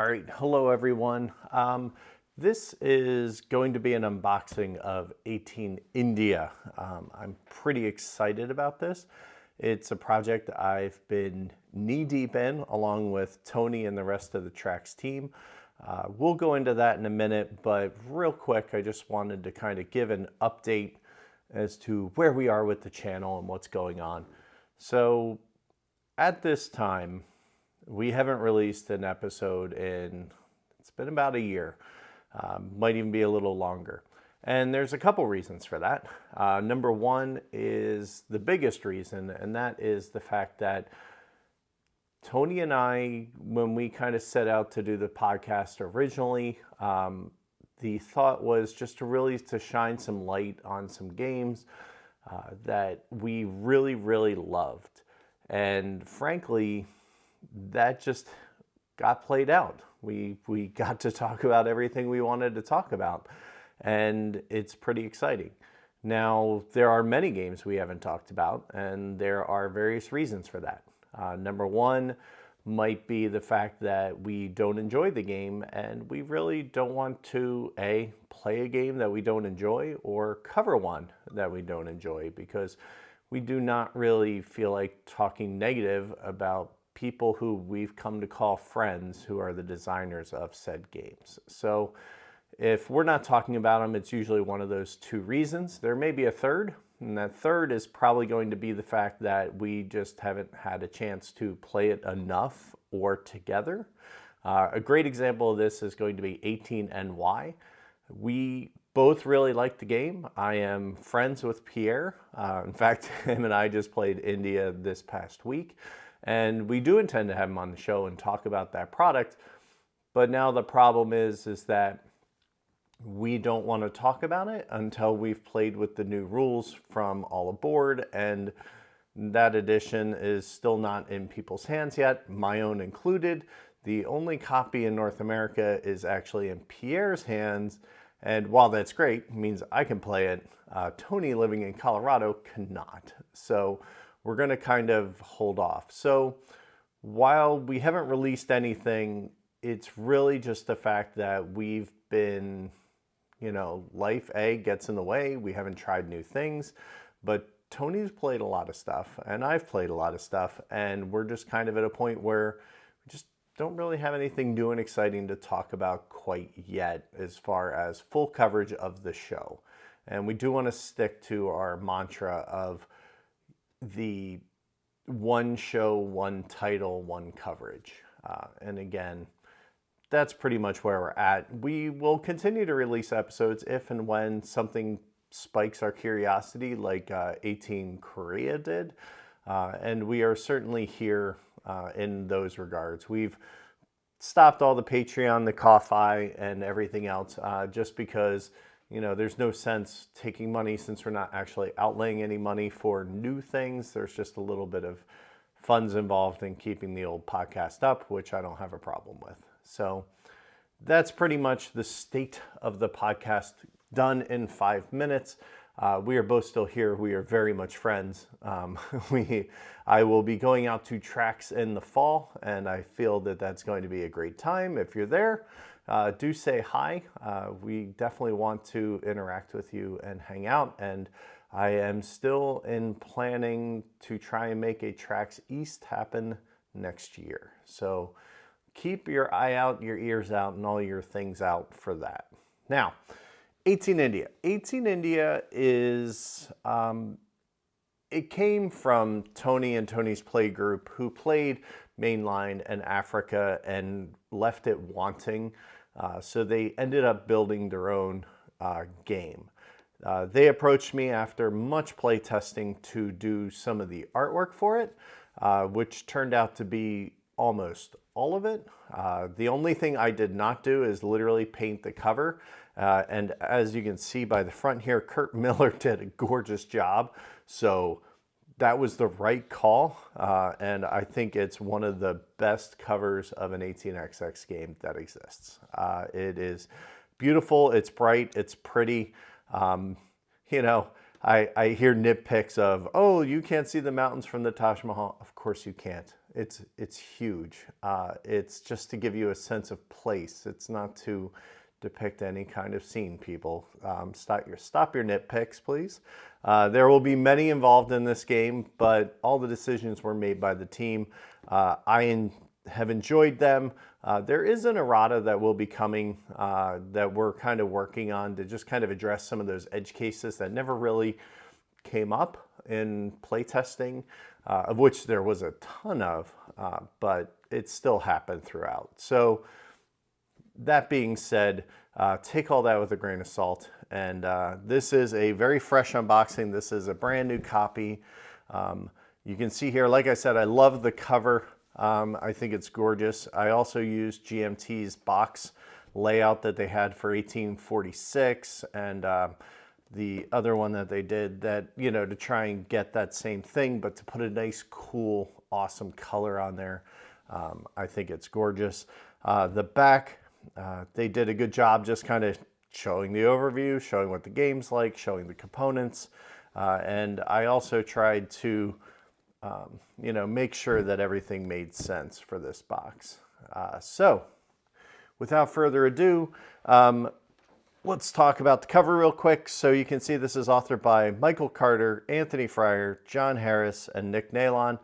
All right, hello everyone. This is going to be an unboxing of 18 India. I'm pretty excited about this. It's a project I've been knee-deep in along with Tony and the rest of the Trax team. We'll go into that in a minute, but real quick, I just wanted to kind of give an update as to where we are with the channel and what's going on. So at this time, we haven't released an episode it's been about a year, might even be a little longer. And there's a couple reasons for that. Number one is the biggest reason, and that is the fact that Tony and I, when we kind of set out to do the podcast originally, the thought was just to shine some light on some games that we really, really loved. And frankly, that just got played out. We got to talk about everything we wanted to talk about, and it's pretty exciting. Now, there are many games we haven't talked about, and there are various reasons for that. Number one might be the fact that we don't enjoy the game, and we really don't want to, A, play a game that we don't enjoy, or cover one that we don't enjoy, because we do not really feel like talking negative about people who we've come to call friends who are the designers of said games. So if we're not talking about them, it's usually one of those two reasons. There may be a third, and that third is probably going to be the fact that we just haven't had a chance to play it enough or together. A great example of this is going to be 18NY. We both really like the game. I am friends with Pierre. In fact, him and I just played India this past week. And we do intend to have him on the show and talk about that product. But now the problem is that we don't want to talk about it until we've played with the new rules from All Aboard. And that edition is still not in people's hands yet, my own included. The only copy in North America is actually in Pierre's hands. And while that's great, it means I can play it, Tony living in Colorado cannot. So we're going to kind of hold off. So while we haven't released anything, it's really just the fact that we've been, life gets in the way. We haven't tried new things, but Tony's played a lot of stuff and I've played a lot of stuff, and we're just kind of at a point where we just don't really have anything new and exciting to talk about quite yet as far as full coverage of the show. And we do want to stick to our mantra of the one show, one title, one coverage. And again, that's pretty much where we're at. We will continue to release episodes if and when something spikes our curiosity like 18 Korea did. And we are certainly here in those regards. We've stopped all the Patreon, the Ko-Fi, and everything else just because there's no sense taking money since we're not actually outlaying any money for new things. There's just a little bit of funds involved in keeping the old podcast up, which I don't have a problem with. So that's pretty much the state of the podcast done in 5 minutes. We are both still here. We are very much friends. I will be going out to Trax in the fall, and I feel that that's going to be a great time. If you're there, do say hi. We definitely want to interact with you and hang out. And I am still in planning to try and make a Trax East happen next year. So keep your eye out, your ears out, and all your things out for that. Now, 18 India. 18 India is, it came from Tony and Tony's play group, who played Mainline and Africa and left it wanting. So they ended up building their own game. They approached me after much play testing to do some of the artwork for it, which turned out to be almost all of it. The only thing I did not do is literally paint the cover. And as you can see by the front here, Kurt Miller did a gorgeous job. So that was the right call. And I think it's one of the best covers of an 18XX game that exists. It is beautiful. It's bright. It's pretty. I hear nitpicks of, oh, you can't see the mountains from the Taj Mahal. Of course you can't. it's huge. It's just to give you a sense of place. It's not to depict any kind of scene, people. Stop your nitpicks, please. There will be many involved in this game, but all the decisions were made by the team. Have enjoyed them. There is an errata that will be coming that we're kind of working on to just kind of address some of those edge cases that never really came up in playtesting, of which there was a ton of, but it still happened throughout. So that being said, take all that with a grain of salt. And this is a very fresh unboxing. This is a brand new copy. You can see here, like I said, I love the cover. I think it's gorgeous. I also used GMT's box layout that they had for 1846 and the other one that they did that, you know, to try and get that same thing, but to put a nice, cool, awesome color on there. I think it's gorgeous. The back, they did a good job just kind of showing the overview, showing what the game's like, showing the components. And I also tried to, you know, make sure that everything made sense for this box. So without further ado, let's talk about the cover real quick. So you can see this is authored by Michael Carter, Anthony Fryer, John Harris, and Nick Nalon,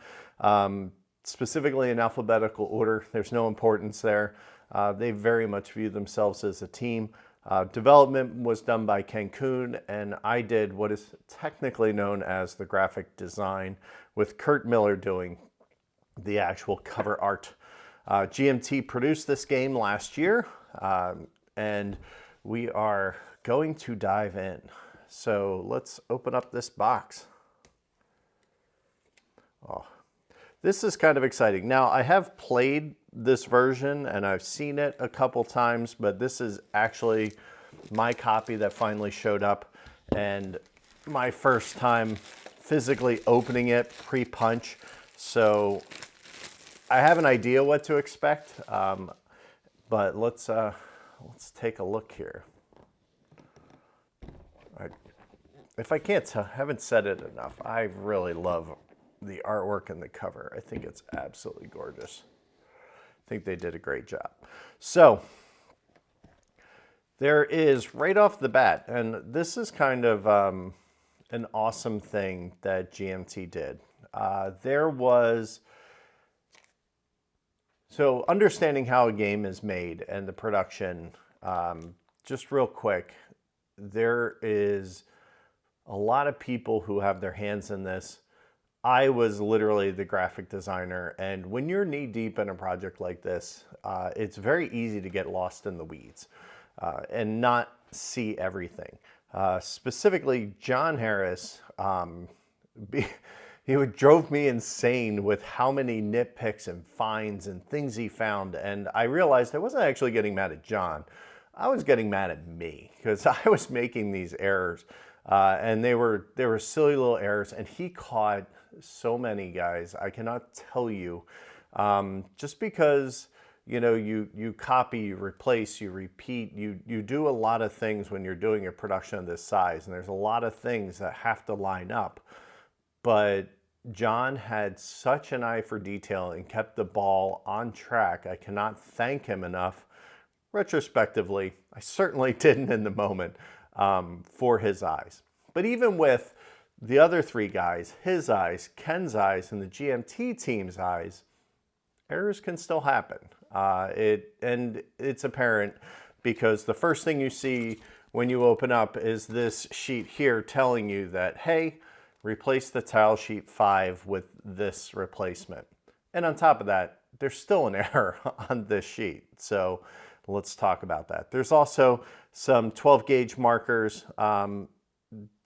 specifically in alphabetical order. There's no importance there. They very much view themselves as a team. Development was done by Cancun, and I did what is technically known as the graphic design, with Kurt Miller doing the actual cover art. GMT produced this game last year, and we are going to dive in. So let's open up this box. Oh, this is kind of exciting. Now, I have played this version and I've seen it a couple times, but this is actually my copy that finally showed up, and my first time physically opening it pre-punch. So I have an idea what to expect, but let's take a look here. If I haven't said it enough, I really love the artwork and the cover. I think it's absolutely gorgeous. I think they did a great job. So there is right off the bat, and this is kind of an awesome thing that GMT did. So understanding how a game is made and the production, just real quick, there is a lot of people who have their hands in this. I was literally the graphic designer, and when you're knee deep in a project like this, it's very easy to get lost in the weeds and not see everything. Specifically, John Harris, he drove me insane with how many nitpicks and finds and things he found. And I realized I wasn't actually getting mad at John. I was getting mad at me because I was making these errors, and they were silly little errors. And he caught so many, guys. I cannot tell you. Just because, you know, you copy, you replace, you repeat, you do a lot of things when you're doing a production of this size, and there's a lot of things that have to line up. But John had such an eye for detail and kept the ball on track. I cannot thank him enough. Retrospectively, I certainly didn't in the moment, for his eyes. But even with the other three guys, his eyes, Ken's eyes, and the GMT team's eyes, errors can still happen. And it's apparent because the first thing you see when you open up is this sheet here telling you that, hey, replace the tile sheet 5 with this replacement. And on top of that, there's still an error on this sheet. So let's talk about that. There's also some 12 gauge markers,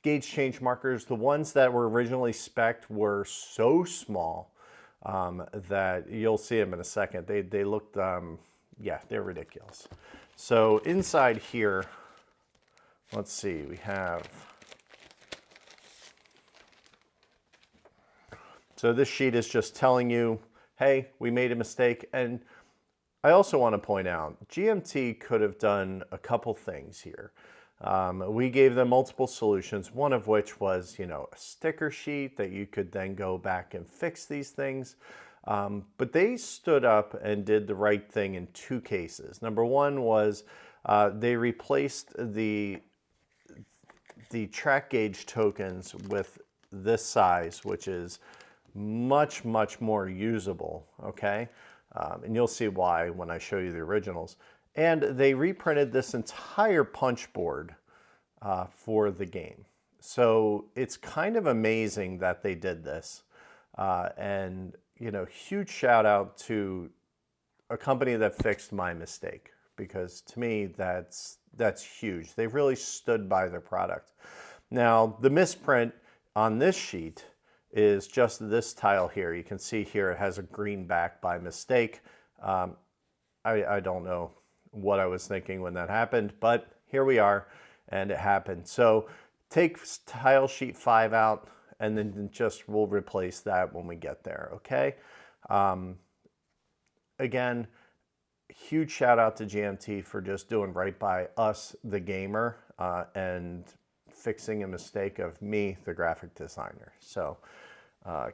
gauge change markers. The ones that were originally spec'd were so small that you'll see them in a second. They looked, yeah, they're ridiculous. So inside here, let's see, we have, so this sheet is just telling you, hey, we made a mistake. And I also want to point out, GMT could have done a couple things here. We gave them multiple solutions, one of which was, you know, a sticker sheet that you could then go back and fix these things. But they stood up and did the right thing in two cases. Number one was they replaced the track gauge tokens with this size, which is much, much more usable, okay? And you'll see why when I show you the originals. And they reprinted this entire punch board for the game. So it's kind of amazing that they did this. And, you know, huge shout out to a company that fixed my mistake, because to me, that's huge. They've really stood by their product. Now, the misprint on this sheet is just this tile here. You can see here it has a green back by mistake. I don't know what I was thinking when that happened, but here we are, and it happened. So take tile sheet 5 out, and then just we'll replace that when we get there, okay? Again, huge shout out to GMT for just doing right by us, the gamer, and fixing a mistake of me, the graphic designer. So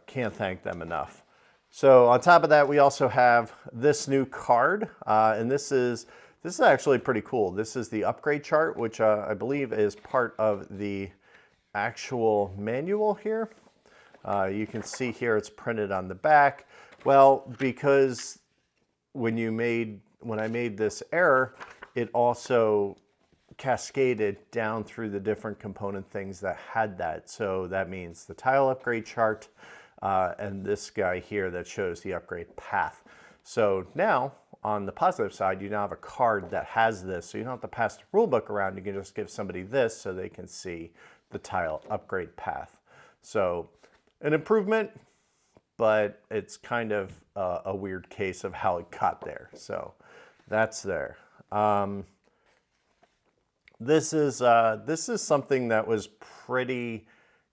can't thank them enough. So on top of that, we also have this new card, and this is actually pretty cool. This is the upgrade chart, which I believe is part of the actual manual here. You can see here it's printed on the back. Well, because when I made this error, it also cascaded down through the different component things that had that. So that means the tile upgrade chart and this guy here that shows the upgrade path. So now on the positive side, you now have a card that has this. So you don't have to pass the rule book around. You can just give somebody this so they can see the tile upgrade path. So an improvement, but it's kind of a weird case of how it got there. So that's there. This is something that was pretty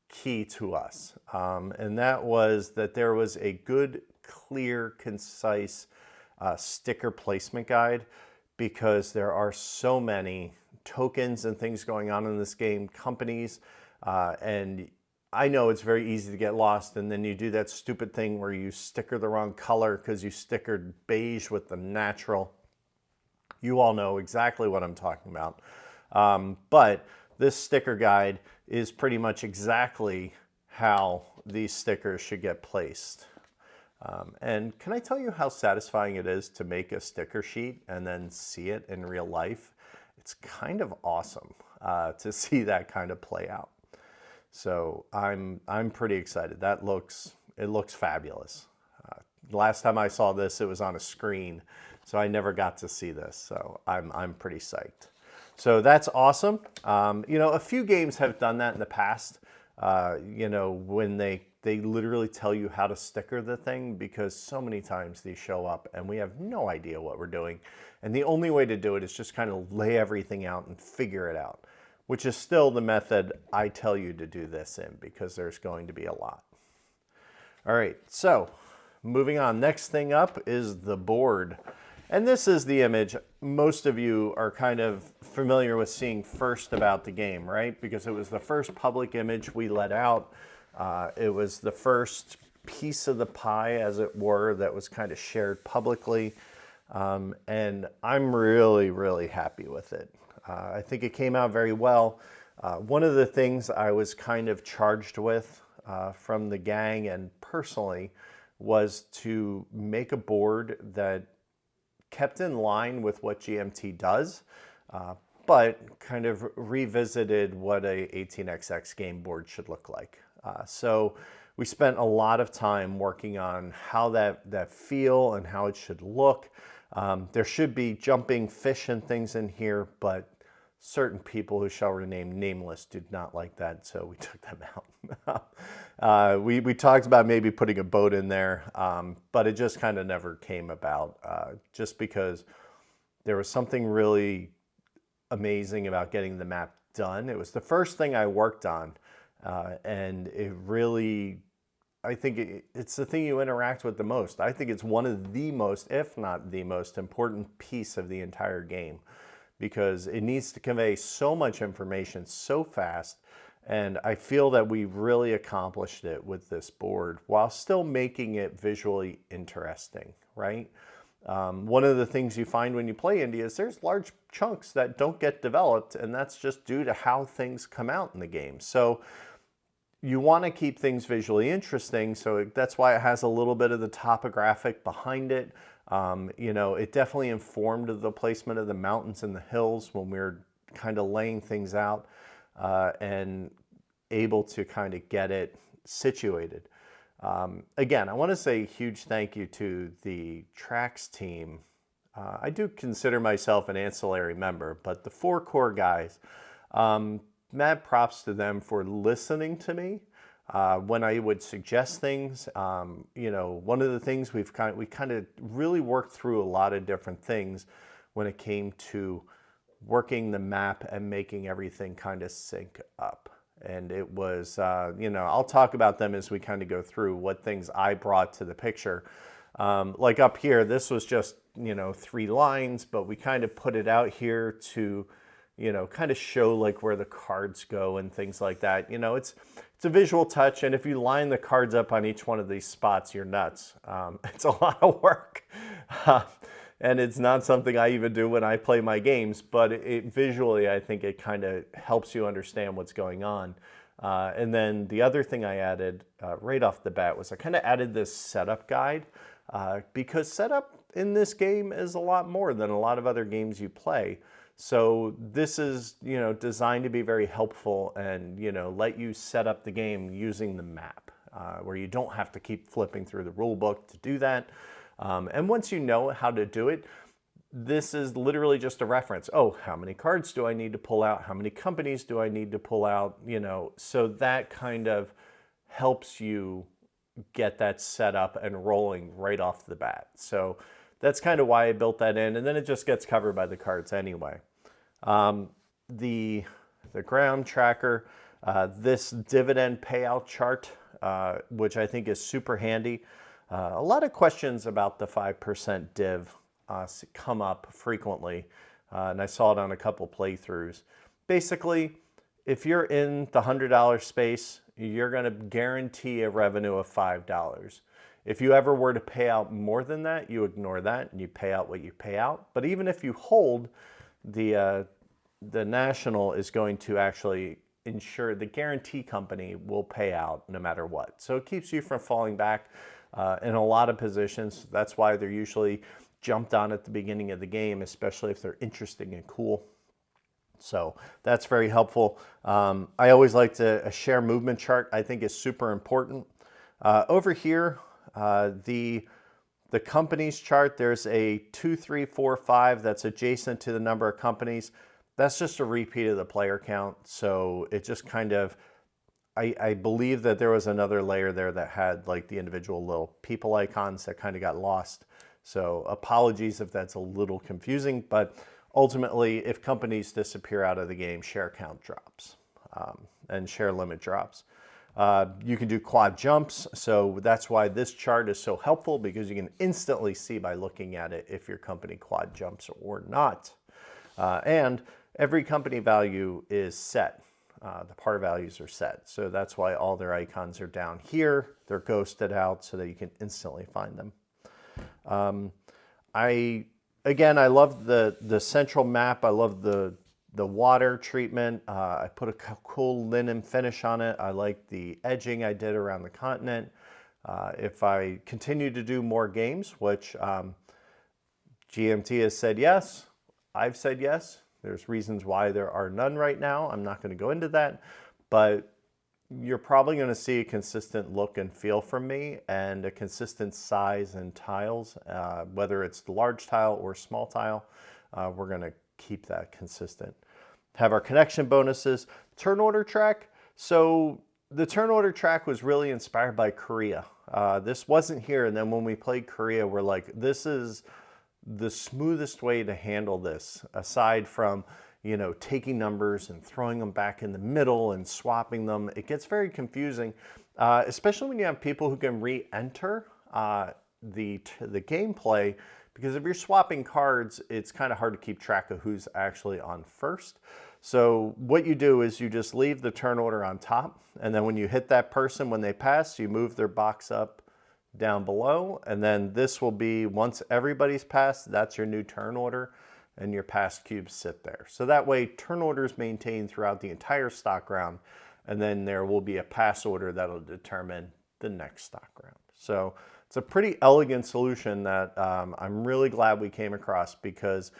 key to us, and that was that there was a good, clear, concise sticker placement guide, because there are so many tokens and things going on in this game, companies, and I know it's very easy to get lost, and then you do that stupid thing where you sticker the wrong color because you stickered beige with the natural. You all know exactly what I'm talking about. But this sticker guide is pretty much exactly how these stickers should get placed. And can I tell you how satisfying it is to make a sticker sheet and then see it in real life? It's kind of awesome to see that kind of play out. So I'm pretty excited. It looks fabulous. Last time I saw this, it was on a screen, so I never got to see this. So I'm pretty psyched. So that's awesome. You know, a few games have done that in the past. You know, when they literally tell you how to sticker the thing, because so many times these show up and we have no idea what we're doing. And the only way to do it is just kind of lay everything out and figure it out, which is still the method I tell you to do this in, because there's going to be a lot. All right, so moving on. Next thing up is the board. And this is the image most of you are kind of familiar with seeing first about the game, right? Because it was the first public image we let out. It was the first piece of the pie, as it were, that was kind of shared publicly. And I'm really, really happy with it. I think it came out very well. One of the things I was kind of charged with from the gang and personally was to make a board that kept in line with what GMT does, but kind of revisited what a 18xx game board should look like. So we spent a lot of time working on how that feel and how it should look. There should be jumping fish and things in here, but certain people who shall remain nameless did not like that, so we took them out. We talked about maybe putting a boat in there, but it just kind of never came about, just because there was something really amazing about getting the map done. It was the first thing I worked on, and it really, I think it's the thing you interact with the most. I think it's one of the most, if not the most important piece of the entire game, because it needs to convey so much information so fast, And I feel that we really accomplished it with this board while still making it visually interesting, right? One of the things you find when you play indie is there's large chunks that don't get developed, and that's just due to how things come out in the game. So you want to keep things visually interesting, so that's why it has a little bit of the topographic behind it. You know, it definitely informed the placement of the mountains and the hills when we were kind of laying things out and able to kind of get it situated. Again, I want to say a huge thank you to the tracks team. I do consider myself an ancillary member, but the 4 core guys, mad props to them for listening to me when I would suggest things. You know, one of the things we kind of really worked through a lot of different things when it came to working the map and making everything kind of sync up. And it was, you know, I'll talk about them as we kind of go through what things I brought to the picture. Like up here, this was just, you know, 3 lines, but we kind of put it out here to, you know, kind of show like where the cards go and things like that. You know, it's a visual touch, and if you line the cards up on each one of these spots, you're nuts. It's a lot of work. And it's not something I even do when I play my games, but visually, I think it kind of helps you understand what's going on. And then the other thing I added right off the bat was I kind of added this setup guide because setup in this game is a lot more than a lot of other games you play. So this is, you know, designed to be very helpful and, you know, let you set up the game using the map where you don't have to keep flipping through the rule book to do that. And once you know how to do it, this is literally just a reference. Oh, how many cards do I need to pull out? How many companies do I need to pull out? You know, so that kind of helps you get that set up and rolling right off the bat. So that's kind of why I built that in, and then it just gets covered by the cards anyway. The ground tracker, this dividend payout chart, which I think is super handy. A lot of questions about the 5% div come up frequently, and I saw it on a couple playthroughs. Basically, if you're in the $100 space, you're going to guarantee a revenue of $5. If you ever were to pay out more than that, you ignore that and you pay out what you pay out. But even if you hold, the national is going to actually ensure the guarantee company will pay out no matter what. So it keeps you from falling back in a lot of positions. That's why they're usually jumped on at the beginning of the game, especially if they're interesting and cool. So that's very helpful. I always like to share movement chart. I think is super important. Over here, the companies chart, there's a 2, 3, 4, 5 that's adjacent to the number of companies. That's just a repeat of the player count. So it just kind of, I believe that there was another layer there that had like the individual little people icons that kind of got lost. So apologies if that's a little confusing, but ultimately if companies disappear out of the game, share count drops and share limit drops. You can do quad jumps, so that's why this chart is so helpful, because you can instantly see by looking at it if your company quad jumps or not. And every company value is set. The par values are set, so that's why all their icons are down here. They're ghosted out so that you can instantly find them. I love the central map. I love the water treatment. I put a cool linen finish on it. I like the edging I did around the continent. If I continue to do more games, which GMT has said yes, I've said yes. There's reasons why there are none right now. I'm not going to go into that, but you're probably going to see a consistent look and feel from me and a consistent size and tiles, whether it's the large tile or small tile. We're going to keep that consistent. Have our connection bonuses. Turn order track. So the turn order track was really inspired by Korea. This wasn't here, and then when we played Korea, we're like, this is the smoothest way to handle this, aside from, you know, taking numbers and throwing them back in the middle and swapping them. It gets very confusing, especially when you have people who can re-enter the gameplay, because if you're swapping cards, it's kind of hard to keep track of who's actually on first. So what you do is you just leave the turn order on top, and then when you hit that person, when they pass, you move their box up down below, and then this will be, once everybody's passed, that's your new turn order, and your passed cubes sit there. So that way, turn order is maintained throughout the entire stock round, and then there will be a pass order that'll determine the next stock round. So it's a pretty elegant solution that I'm really glad we came across, because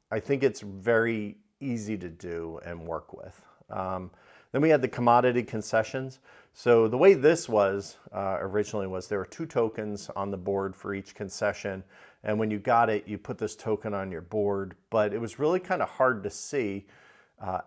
I think it's very easy to do and work with. Then we had the commodity concessions. So the way this was originally was there were 2 tokens on the board for each concession. And when you got it, you put this token on your board, but it was really kind of hard to see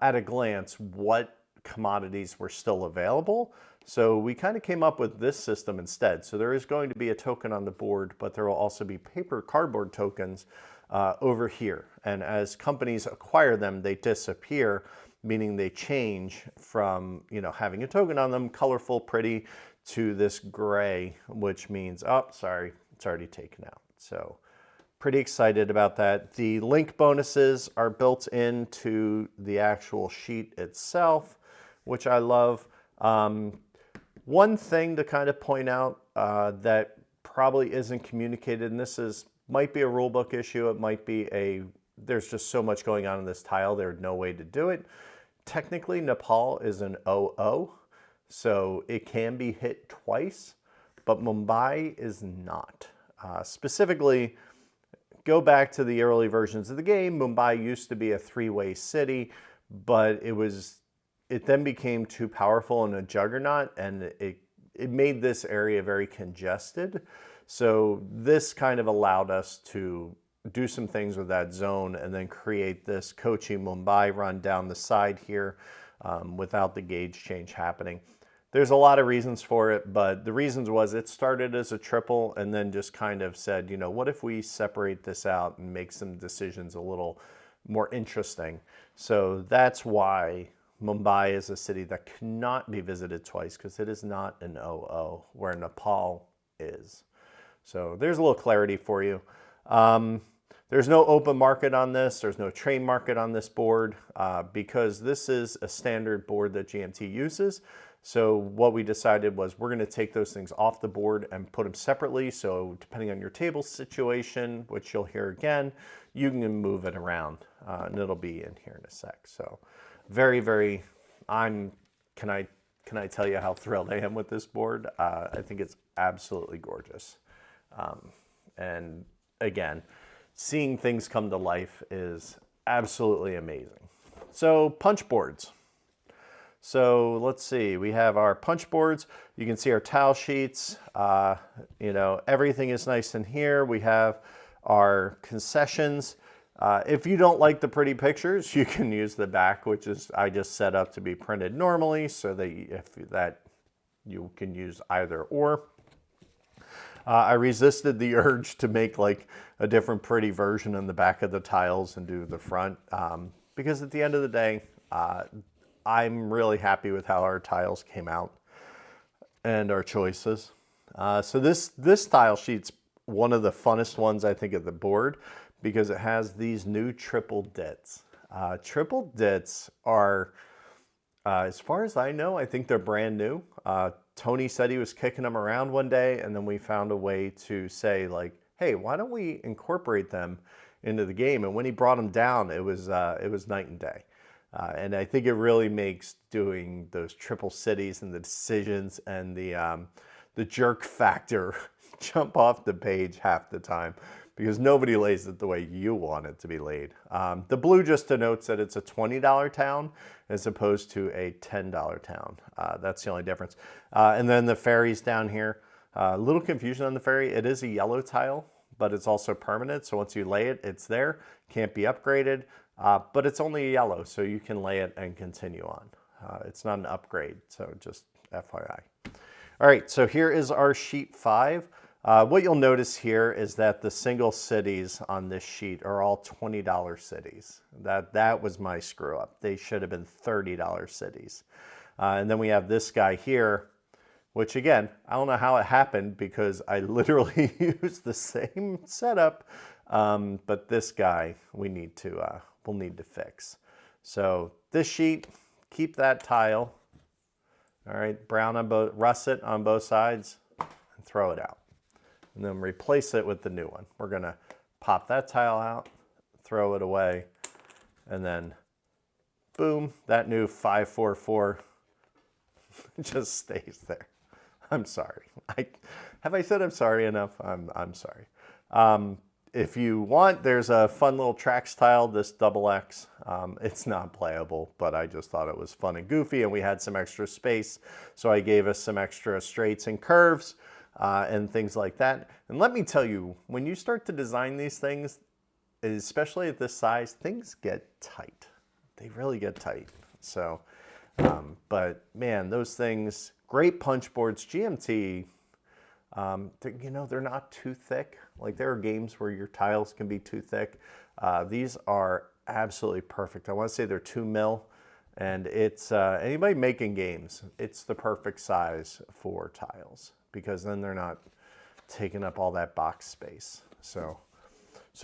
at a glance what commodities were still available. So we kind of came up with this system instead. So there is going to be a token on the board, but there will also be paper cardboard tokens over here. And as companies acquire them, they disappear, meaning they change from, you know, having a token on them, colorful, pretty, to this gray, which means, oh, sorry, it's already taken out. So pretty excited about that. The link bonuses are built into the actual sheet itself, which I love. One thing to kind of point out that probably isn't communicated, and this might be a rulebook issue, it might be there's just so much going on in this tile, there's no way to do it. Technically, Nepal is an 0-0, so it can be hit twice, but Mumbai is not. Specifically, go back to the early versions of the game. Mumbai used to be a 3-way city, but it then became too powerful and a juggernaut, and it made this area very congested. So this kind of allowed us to do some things with that zone and then create this Kochi-Mumbai run down the side here without the gauge change happening. There's a lot of reasons for it, but the reasons was it started as a triple and then just kind of said, you know, what if we separate this out and make some decisions a little more interesting? So that's why Mumbai is a city that cannot be visited twice, because it is not an 0-0, where Nepal is. So there's a little clarity for you. There's no open market on this. There's no trade market on this board because this is a standard board that GMT uses. So what we decided was we're going to take those things off the board and put them separately. So depending on your table situation, which you'll hear again, you can move it around and it'll be in here in a sec. So very, very, can I tell you how thrilled I am with this board? I think it's absolutely gorgeous. And again, seeing things come to life is absolutely amazing. So punch boards. So let's see, we have our punch boards. You can see our tile sheets. You know, everything is nice in here. We have our concessions. If you don't like the pretty pictures, you can use the back, which is I just set up to be printed normally, so that you can use either or. I resisted the urge to make like a different pretty version in the back of the tiles and do the front because at the end of the day, I'm really happy with how our tiles came out and our choices. So this tile sheet's one of the funnest ones I think of the board because it has these new triple dits. Triple dits are, as far as I know, I think they're brand new. Tony said he was kicking them around one day, and then we found a way to say like, hey, why don't we incorporate them into the game? And when he brought them down, it was night and day. And I think it really makes doing those triple cities and the decisions and the jerk factor jump off the page half the time because nobody lays it the way you want it to be laid. The blue just denotes that it's a $20 town as opposed to a $10 town. That's the only difference. And then the ferries down here, a little confusion on the ferry. It is a yellow tile, but it's also permanent. So once you lay it, it's there, can't be upgraded, but it's only yellow, so you can lay it and continue on. It's not an upgrade, so just FYI. All right, so here is our sheet 5. What you'll notice here is that the single cities on this sheet are all $20 cities. That was my screw up. They should have been $30 cities. And then we have this guy here, which again, I don't know how it happened because I literally used the same setup, but this guy we'll need to fix. So this sheet, keep that tile. All right, brown on both, russet on both sides, and throw it out. And then replace it with the new one. We're gonna pop that tile out, throw it away, and then boom, that new 544 just stays there. I'm sorry. Have I said I'm sorry enough? I'm sorry. If you want, there's a fun little tracks tile, this double X. It's not playable, but I just thought it was fun and goofy, and we had some extra space, so I gave us some extra straights and curves and things like that. And let me tell you, when you start to design these things, especially at this size, things get tight. They really get tight. So, but man, those things, great punch boards, GMT, you know, they're not too thick. Like there are games where your tiles can be too thick. These are absolutely perfect. I want to say they're 2 mil, and it's anybody making games, it's the perfect size for tiles because then they're not taking up all that box space. So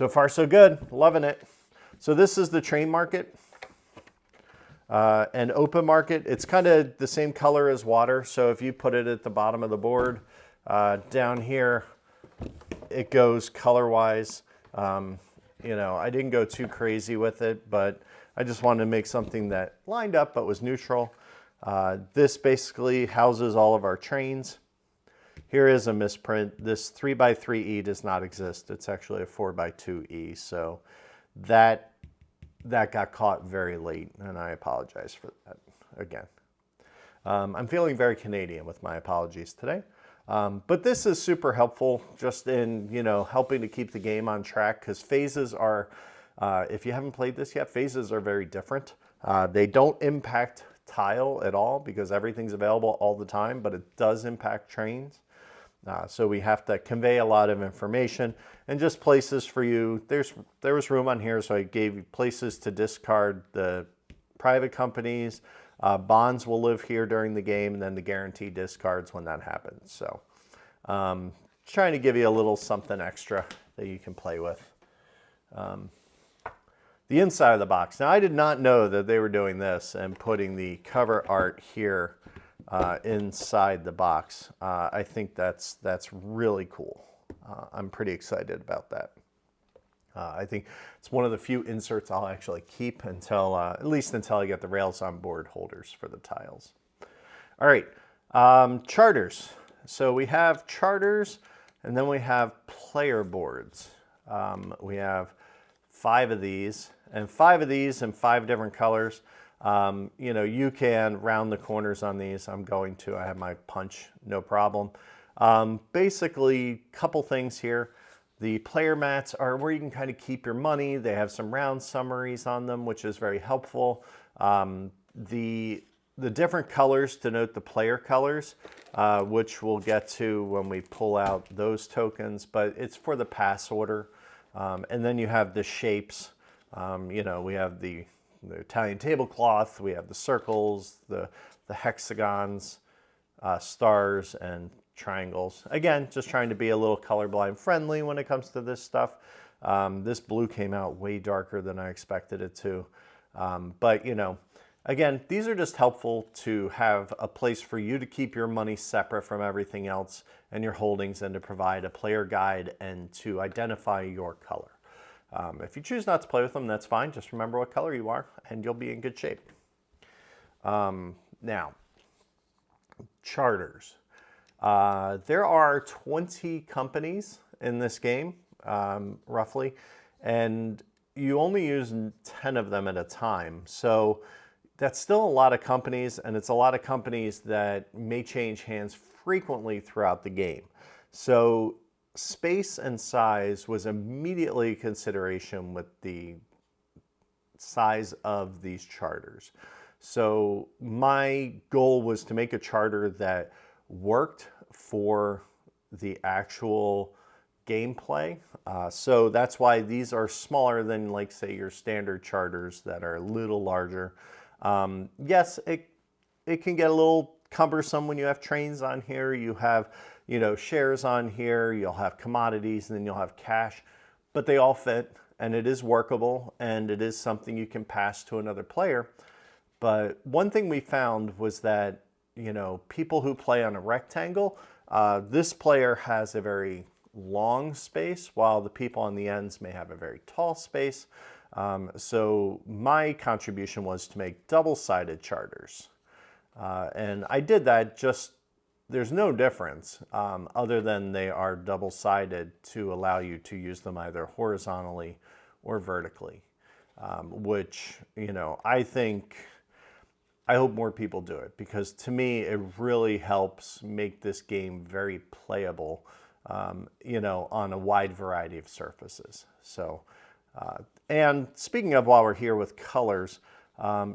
far so good, loving it. So this is the train market. And open market, it's kind of the same color as water. So if you put it at the bottom of the board, down here, it goes color-wise. You know, I didn't go too crazy with it, but I just wanted to make something that lined up but was neutral. This basically houses all of our trains. Here is a misprint. This 3x3E does not exist. It's actually a 4x2E. So that got caught very late, and I apologize for that again. I'm feeling very Canadian with my apologies today. But this is super helpful just in, you know, helping to keep the game on track, because phases are, if you haven't played this yet, phases are very different. They don't impact tile at all because everything's available all the time, but it does impact trains. So we have to convey a lot of information and just places for you. There was room on here, so I gave you places to discard the private companies. Bonds will live here during the game, and then the guarantee discards when that happens. So trying to give you a little something extra that you can play with. The inside of the box. Now, I did not know that they were doing this and putting the cover art here inside the box. I think that's really cool. I'm pretty excited about that. I think it's one of the few inserts I'll actually keep until, at least until I get the rails on board holders for the tiles. All right, charters. So we have charters, and then we have player boards. We have 5 of these, and 5 of these in 5 different colors. You know, you can round the corners on these. I'm going to. I have my punch, no problem. Basically, couple things here. The player mats are where you can kind of keep your money. They have some round summaries on them, which is very helpful. The different colors denote the player colors, which we'll get to when we pull out those tokens, but it's for the pass order. And then you have the shapes. You know, we have the Italian tablecloth, we have the circles, the hexagons, stars, and triangles. Again, just trying to be a little colorblind friendly when it comes to this stuff. This blue came out way darker than I expected it to. But, you know, again, these are just helpful to have a place for you to keep your money separate from everything else and your holdings, and to provide a player guide and to identify your color. If you choose not to play with them, that's fine. Just remember what color you are, and you'll be in good shape. Now, charters. There are 20 companies in this game, roughly, and you only use 10 of them at a time. So that's still a lot of companies, and it's a lot of companies that may change hands frequently throughout the game. So space and size was immediately a consideration with the size of these charters. So my goal was to make a charter that worked for the actual gameplay. So that's why these are smaller than, like, say, your standard charters that are a little larger. Yes, it can get a little cumbersome when you have trains on here. You have, you know, shares on here, you'll have commodities, and then you'll have cash, but they all fit, and it is workable, and it is something you can pass to another player. But one thing we found was that, you know, people who play on a rectangle, this player has a very long space, while the people on the ends may have a very tall space. So my contribution was to make double-sided charters. And I did that just, there's no difference other than they are double-sided to allow you to use them either horizontally or vertically, which, you know, I hope more people do it, because to me, it really helps make this game very playable, you know, on a wide variety of surfaces. So, and speaking of, while we're here with colors,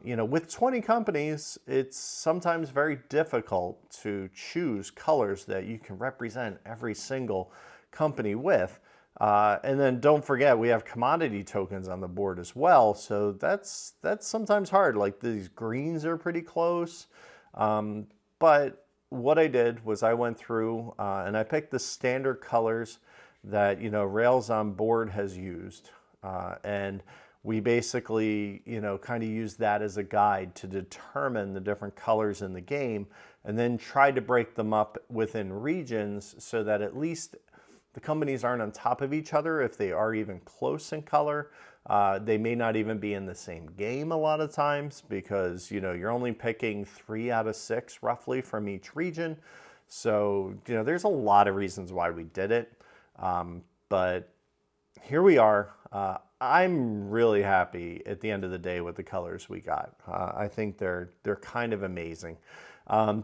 you know, with 20 companies, it's sometimes very difficult to choose colors that you can represent every single company with. And then don't forget, we have commodity tokens on the board as well. So that's sometimes hard. Like these greens are pretty close. But what I did was I went through and I picked the standard colors that, you know, Rails on board has used. And we basically, you know, kind of use that as a guide to determine the different colors in the game, and then try to break them up within regions so that at least the companies aren't on top of each other. If they are even close in color, they may not even be in the same game a lot of times, because, you know, you're only picking 3 out of 6 roughly from each region. So, you know, there's a lot of reasons why we did it. But here we are. I'm really happy at the end of the day with the colors we got. I think they're kind of amazing.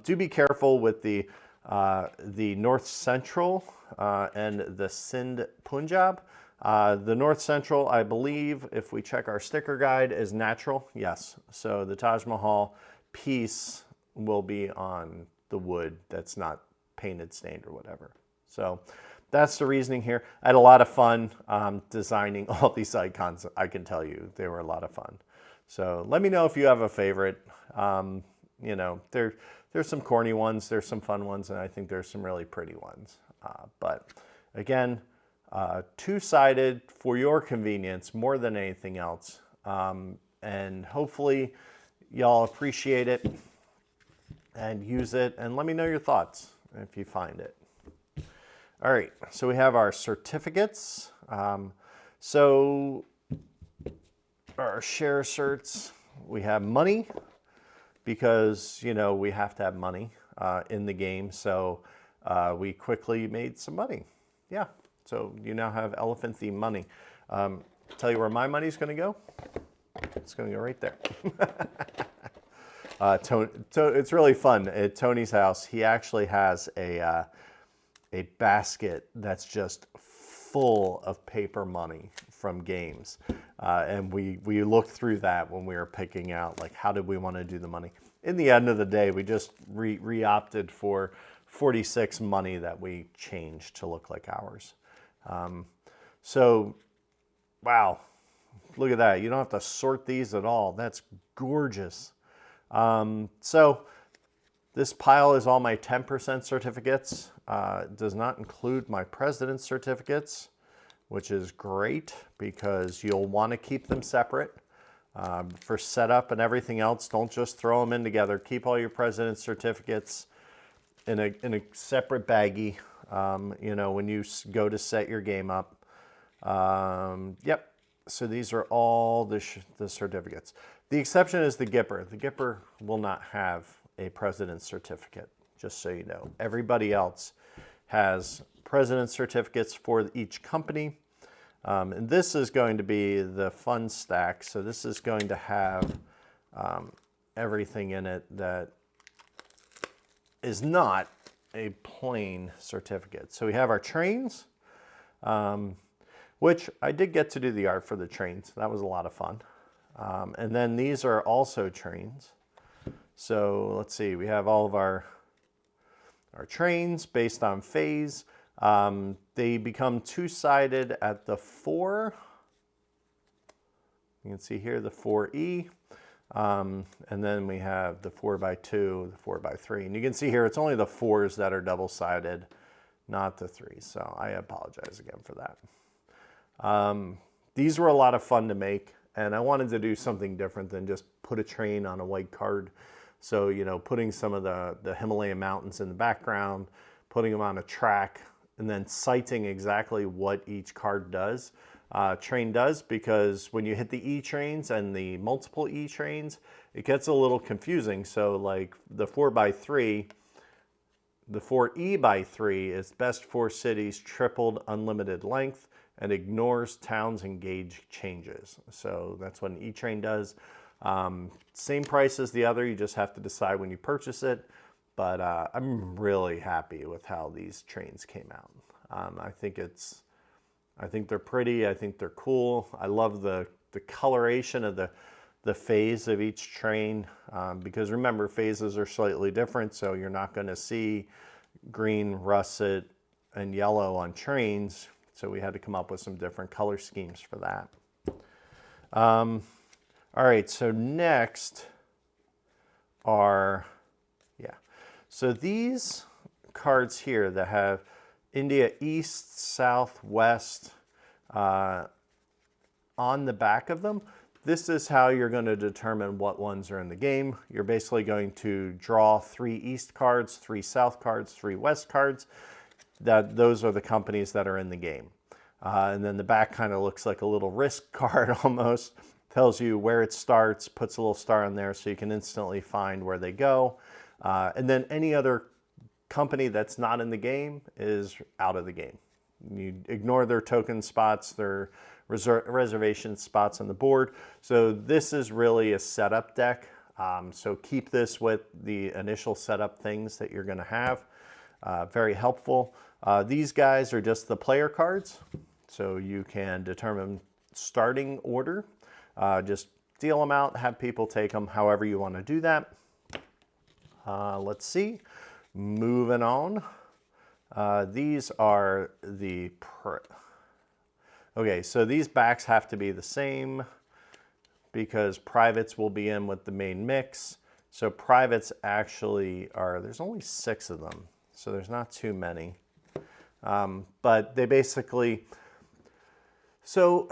Do be careful with the North Central and the Sindh Punjab. The North Central, I believe, if we check our sticker guide, is natural. Yes. So the Taj Mahal piece will be on the wood that's not painted, stained, or whatever. So that's the reasoning here. I had a lot of fun designing all these icons. I can tell you they were a lot of fun. So let me know if you have a favorite. You know, there's some corny ones, there's some fun ones, and I think there's some really pretty ones. But again, two-sided for your convenience more than anything else. And hopefully y'all appreciate it and use it, and let me know your thoughts if you find it. All right, so we have our certificates. So our share certs, we have money, because, you know, we have to have money in the game. So we quickly made some money. Yeah, so you now have elephant themed money. Tell you where my money's gonna go? It's gonna go right there. It's really fun. At Tony's house, he actually has a basket that's just full of paper money from games. And we looked through that when we were picking out, like, how did we want to do the money. In the end of the day, we just re-opted for 46 money that we changed to look like ours. So, wow, look at that. You don't have to sort these at all. That's gorgeous. So this pile is all my 10% certificates. It does not include my president's certificates, which is great because you'll want to keep them separate. For setup and everything else, don't just throw them in together. Keep all your president's certificates in a separate baggie, you know, when you go to set your game up. Yep, so these are all the certificates. The exception is the Gipper. The Gipper will not have a president's certificate, just so you know. Everybody else has president's certificates for each company. And this is going to be the fun stack. So this is going to have everything in it that is not a plain certificate. So we have our trains, which I did get to do the art for the trains. That was a lot of fun. And then these are also trains. So let's see, we have all of our trains based on phase. They become two-sided at the 4. You can see here the 4E. And then we have the 4x2, the 4x3. And you can see here it's only the 4s that are double-sided, not the 3s. So I apologize again for that. these were a lot of fun to make, and I wanted to do something different than just put a train on a white card. So, you know, putting some of the Himalayan mountains in the background, putting them on a track, and then citing exactly what each card does, train does, because when you hit the E trains and the multiple E trains, it gets a little confusing. So like the 4x3, the 4E/3 is best for cities, tripled unlimited length, and ignores towns and gauge changes. So that's what an E train does. Same price as the other, you just have to decide when you purchase it. But I'm really happy with how these trains came out. I think they're pretty, I think they're cool. I love the coloration of the phase of each train, because remember, phases are slightly different, so you're not gonna see green, russet, and yellow on trains. So we had to come up with some different color schemes for that. All right, so next are, so these cards here that have India East, South, West on the back of them, this is how you're going to determine what ones are in the game. You're basically going to draw 3 East cards, 3 South cards, 3 West cards. Those are the companies that are in the game. And then the back kind of looks like a little risk card almost. Tells you where it starts, puts a little star on there so you can instantly find where they go. And then any other company that's not in the game is out of the game. You ignore their token spots, their reservation spots on the board. So this is really a setup deck. So keep this with the initial setup things that you're going to have. Very helpful. These guys are just the player cards. So you can determine starting order. Just deal them out, have people take them however you want to do that. Let's see. Moving on. These are the... Okay, so these backs have to be the same because privates will be in with the main mix. So privates actually are... There's only 6 of them, so there's not too many. But they basically... So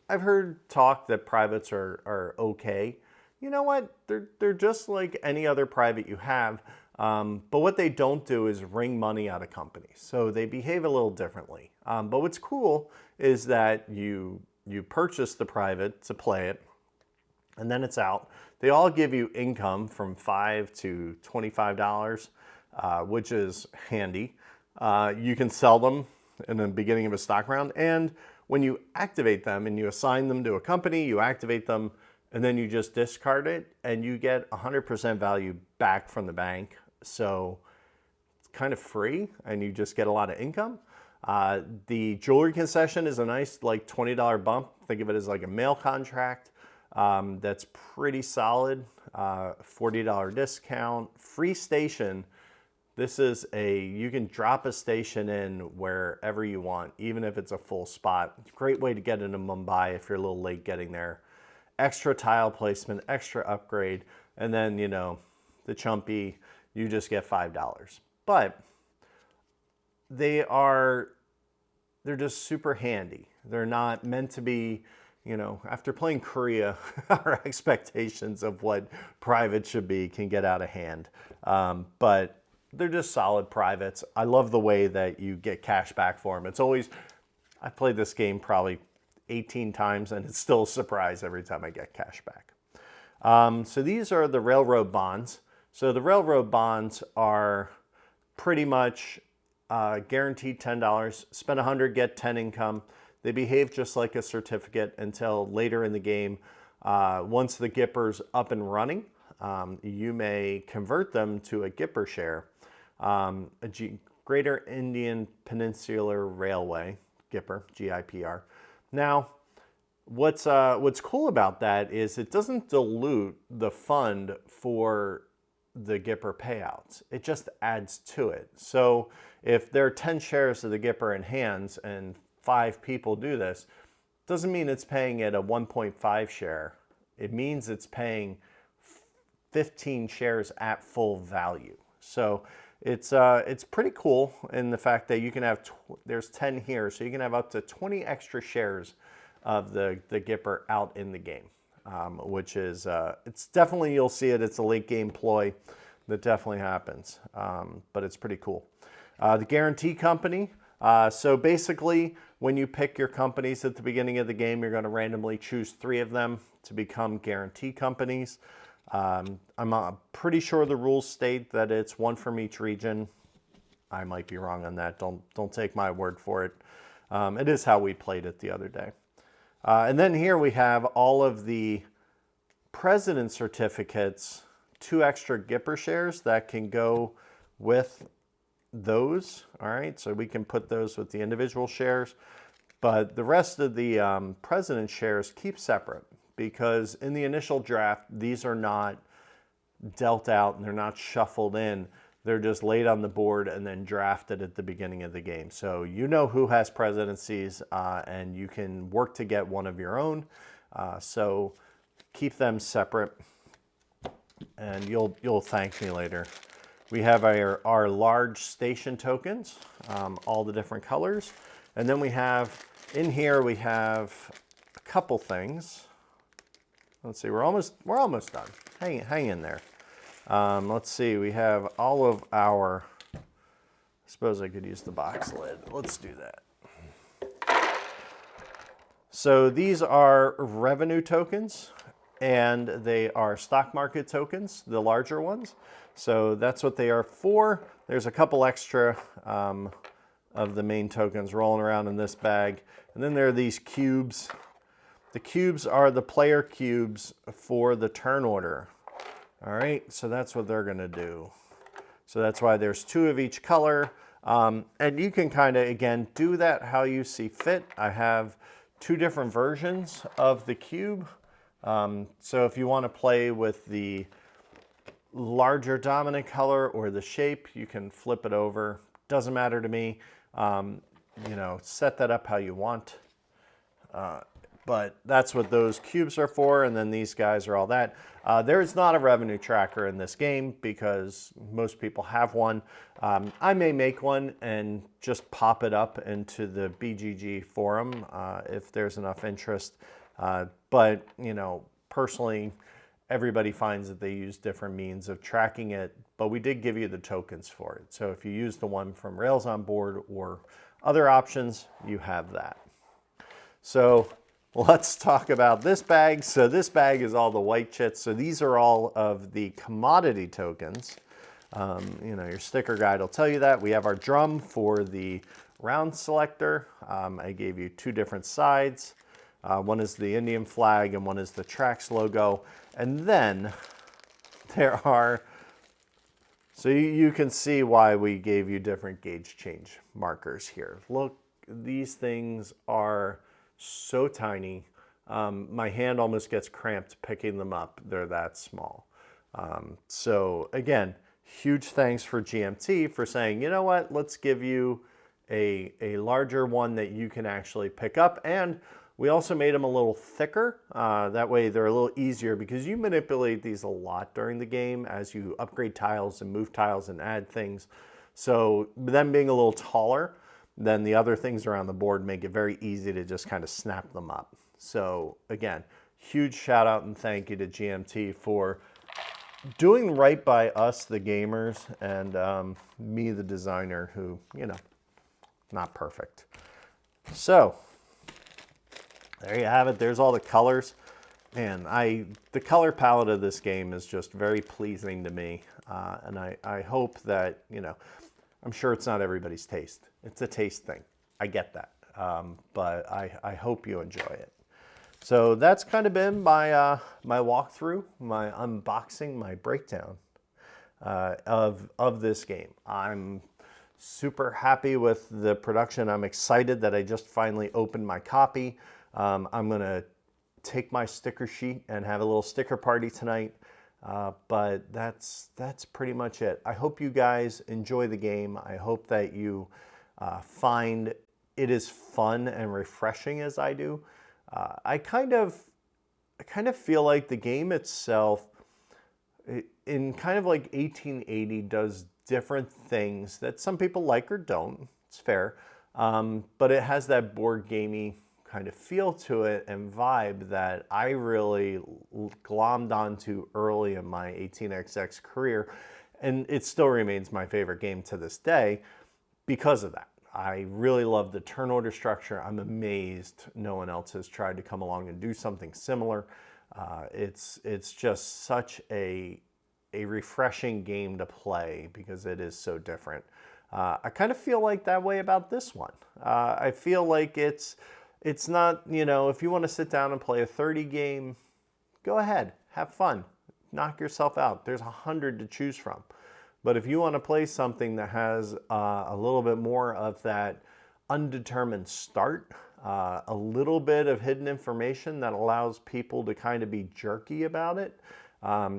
I've heard talk that privates are okay. You know what? They're just like any other private you have. But what they don't do is wring money out of companies. So they behave a little differently. But what's cool is that you purchase the private to play it, and then it's out. They all give you income from $5 to $25, which is handy. You can sell them in the beginning of a stock round, and when you activate them and you assign them to a company, you activate them, and then you just discard it, and you get 100% value back from the bank. So it's kind of free, and you just get a lot of income. The jewelry concession is a nice like $20 bump. Think of it as like a mail contract. That's pretty solid. $40 discount. Free station. This is you can drop a station in wherever you want, even if it's a full spot. It's a great way to get into Mumbai if you're a little late getting there. Extra tile placement, extra upgrade, and then, you know, the chumpy, you just get $5. But they're just super handy. They're not meant to be, you know, after playing Korea, our expectations of what private should be can get out of hand. But they're just solid privates. I love the way that you get cash back for them. It's always, I've played this game probably 18 times and it's still a surprise every time I get cash back. So these are the railroad bonds. So the railroad bonds are pretty much guaranteed $10. Spend 100, get 10 income. They behave just like a certificate until later in the game. Once the Gipper's up and running, you may convert them to a Gipper share. Greater Indian Peninsular Railway, Gipper, G-I-P-R. Now, what's cool about that is it doesn't dilute the fund for the Gipper payouts. It just adds to it. So if there are 10 shares of the Gipper in hands and 5 people do this, doesn't mean it's paying at a 1.5 share. It means it's paying 15 shares at full value. So it's pretty cool in the fact that you can have, there's 10 here, so you can have up to 20 extra shares of the Gipper out in the game, which is, it's definitely, you'll see it, it's a late game ploy that definitely happens, but it's pretty cool. The guarantee company, so basically when you pick your companies at the beginning of the game, you're going to randomly choose 3 of them to become guarantee companies. I'm pretty sure the rules state that it's 1 from each region. I might be wrong on that. Don't take my word for it. It is how we played it the other day. And then here we have all of the president certificates, 2 extra Gipper shares that can go with those. All right, so we can put those with the individual shares, but the rest of the president shares keep separate, because in the initial draft, these are not dealt out and they're not shuffled in. They're just laid on the board and then drafted at the beginning of the game. So you know who has presidencies, and you can work to get one of your own. So keep them separate, and you'll thank me later. We have our large station tokens, all the different colors. And then we have, in here, we have a couple things. Let's see, we're almost done. Hang in there. Let's see, we have all of our, I suppose I could use the box lid. Let's do that. So these are revenue tokens, and they are stock market tokens, the larger ones. So that's what they are for. There's a couple extra of the main tokens rolling around in this bag. And then there are these cubes. The cubes are the player cubes for the turn order. All right, so that's what they're gonna do. So that's why there's 2 of each color. And you can kind of, again, do that how you see fit. I have 2 different versions of the cube. So if you want to play with the larger dominant color or the shape, you can flip it over. Doesn't matter to me. You know, set that up how you want. But that's what those cubes are for, and then these guys are all that. There is not a revenue tracker in this game because most people have one. I may make one and just pop it up into the BGG forum if there's enough interest. But, you know, personally, everybody finds that they use different means of tracking it, but we did give you the tokens for it. So if you use the one from Rails on Board or other options, you have that. So let's talk about this bag. So this bag is all the white chits. So these are all of the commodity tokens. You know, your sticker guide will tell you that. We have our drum for the round selector. I gave you 2 different sides. One is the Indian flag and one is the Trax logo. And then there are, so you can see why we gave you different gauge change markers here. Look, these things are so tiny. My hand almost gets cramped picking them up. They're that small. So again, huge thanks for GMT for saying, you know what, let's give you a larger one that you can actually pick up. And we also made them a little thicker. That way they're a little easier because you manipulate these a lot during the game as you upgrade tiles and move tiles and add things. So them being a little taller than the other things around the board make it very easy to just kind of snap them up. So again, huge shout out and thank you to GMT for doing right by us, the gamers, and me, the designer, who, you know, not perfect. So there you have it. There's all the colors. And the color palette of this game is just very pleasing to me. And I hope that, you know, I'm sure it's not everybody's taste. It's a taste thing. I get that. But I hope you enjoy it. So that's kind of been my my walkthrough, my unboxing, my breakdown of this game. I'm super happy with the production. I'm excited that I just finally opened my copy. I'm gonna take my sticker sheet and have a little sticker party tonight. But that's pretty much it. I hope you guys enjoy the game. I hope that you find it as fun and refreshing as I do. I kind of feel like the game itself, in kind of like 1880, does different things that some people like or don't. It's fair, but it has that board gamey kind of feel to it and vibe that I really glommed onto early in my 18xx career. And it still remains my favorite game to this day because of that. I really love the turn order structure. I'm amazed no one else has tried to come along and do something similar. It's just such a refreshing game to play because it is so different. I kind of feel like that way about this one. I feel like it's not, you know, if you want to sit down and play a 30 game, go ahead, have fun, knock yourself out. There's 100 to choose from. But if you want to play something that has a little bit more of that undetermined start, a little bit of hidden information that allows people to kind of be jerky about it,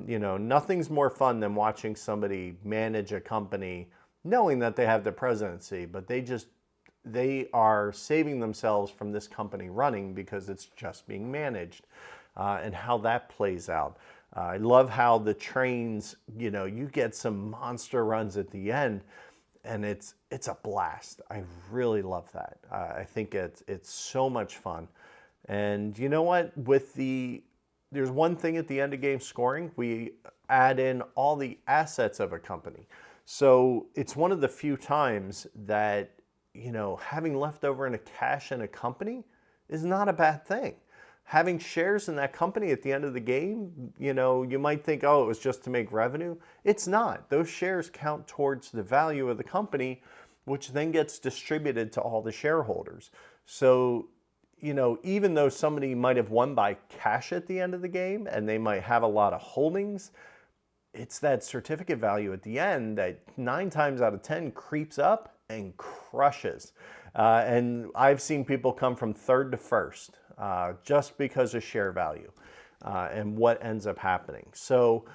you know, nothing's more fun than watching somebody manage a company knowing that they have the presidency, but they are saving themselves from this company running because it's just being managed, and how that plays out. I love how the trains, you know, you get some monster runs at the end, and it's a blast. I really love that. I think it's so much fun. And you know what? There's one thing at the end of game scoring, we add in all the assets of a company. So it's one of the few times that, you know, having leftover in a cash in a company is not a bad thing. Having shares in that company at the end of the game, you know, you might think, oh, it was just to make revenue. It's not. Those shares count towards the value of the company, which then gets distributed to all the shareholders. So, you know, even though somebody might have won by cash at the end of the game and they might have a lot of holdings, it's that certificate value at the end that 9 times out of 10 creeps up and crushes. And I've seen people come from third to first just because of share value and what ends up happening. So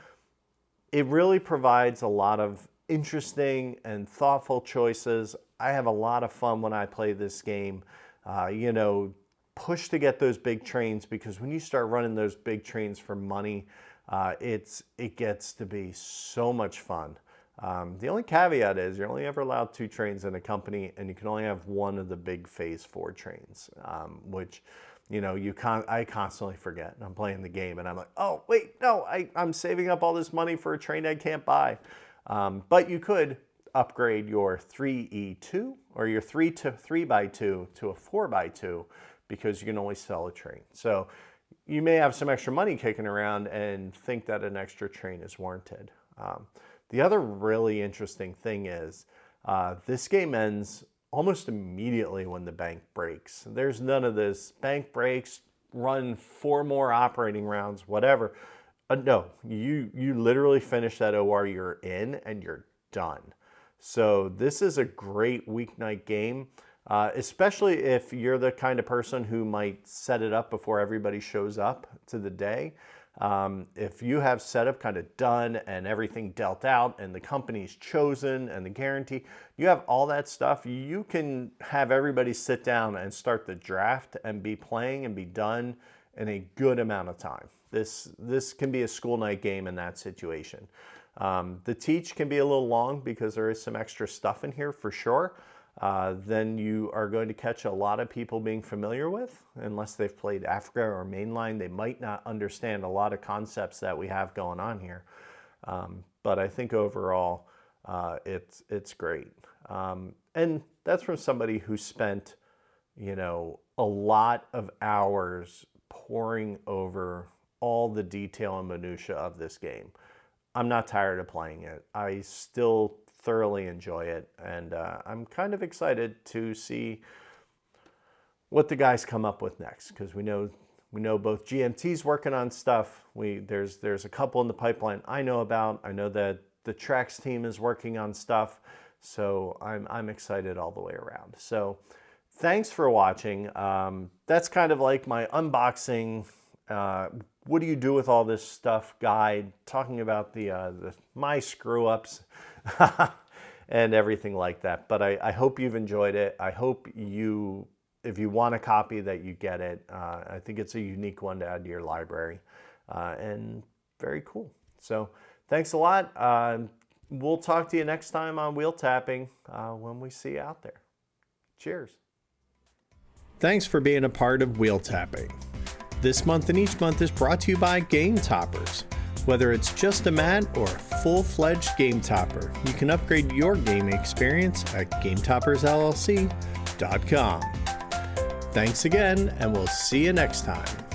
it really provides a lot of interesting and thoughtful choices. I have a lot of fun when I play this game. You know, push to get those big trains, because when you start running those big trains for money, it gets to be so much fun. The only caveat is you're only ever allowed 2 trains in a company, and you can only have one of the big phase 4 trains, which, you know, I constantly forget. I'm playing the game and I'm like, oh, wait, no, I'm saving up all this money for a train I can't buy. But you could upgrade your 3E2 or your 3x2 to a 4x2 because you can only sell a train. So you may have some extra money kicking around and think that an extra train is warranted. The other really interesting thing is this game ends almost immediately when the bank breaks. There's none of this bank breaks, run 4 more operating rounds, whatever. No, you literally finish that OR you're in and you're done. So this is a great weeknight game, especially if you're the kind of person who might set it up before everybody shows up to the day. If you have setup kind of done and everything dealt out and the company's chosen and the guarantee, you have all that stuff, you can have everybody sit down and start the draft and be playing and be done in a good amount of time. This can be a school night game in that situation. The teach can be a little long because there is some extra stuff in here for sure. Then you are going to catch a lot of people being familiar with. Unless they've played Africa or Mainline, they might not understand a lot of concepts that we have going on here. But I think overall, it's great. And that's from somebody who spent, you know, a lot of hours poring over all the detail and minutia of this game. I'm not tired of playing it. I still thoroughly enjoy it, and I'm kind of excited to see what the guys come up with next, because we know both GMT's working on stuff. There's a couple in the pipeline I know about. I know that the Trax team is working on stuff, so I'm excited all the way around. So thanks for watching. That's kind of like my unboxing. What do you do with all this stuff guide, talking about my screw ups and everything like that. But I hope you've enjoyed it. I hope if you want a copy, that you get it. I think it's a unique one to add to your library, and very cool. So thanks a lot. We'll talk to you next time on Wheel Tapping when we see you out there. Cheers. Thanks for being a part of Wheel Tapping. This month and each month is brought to you by Game Toppers. Whether it's just a mat or a full-fledged game topper, you can upgrade your gaming experience at GameToppersLLC.com. Thanks again, and we'll see you next time.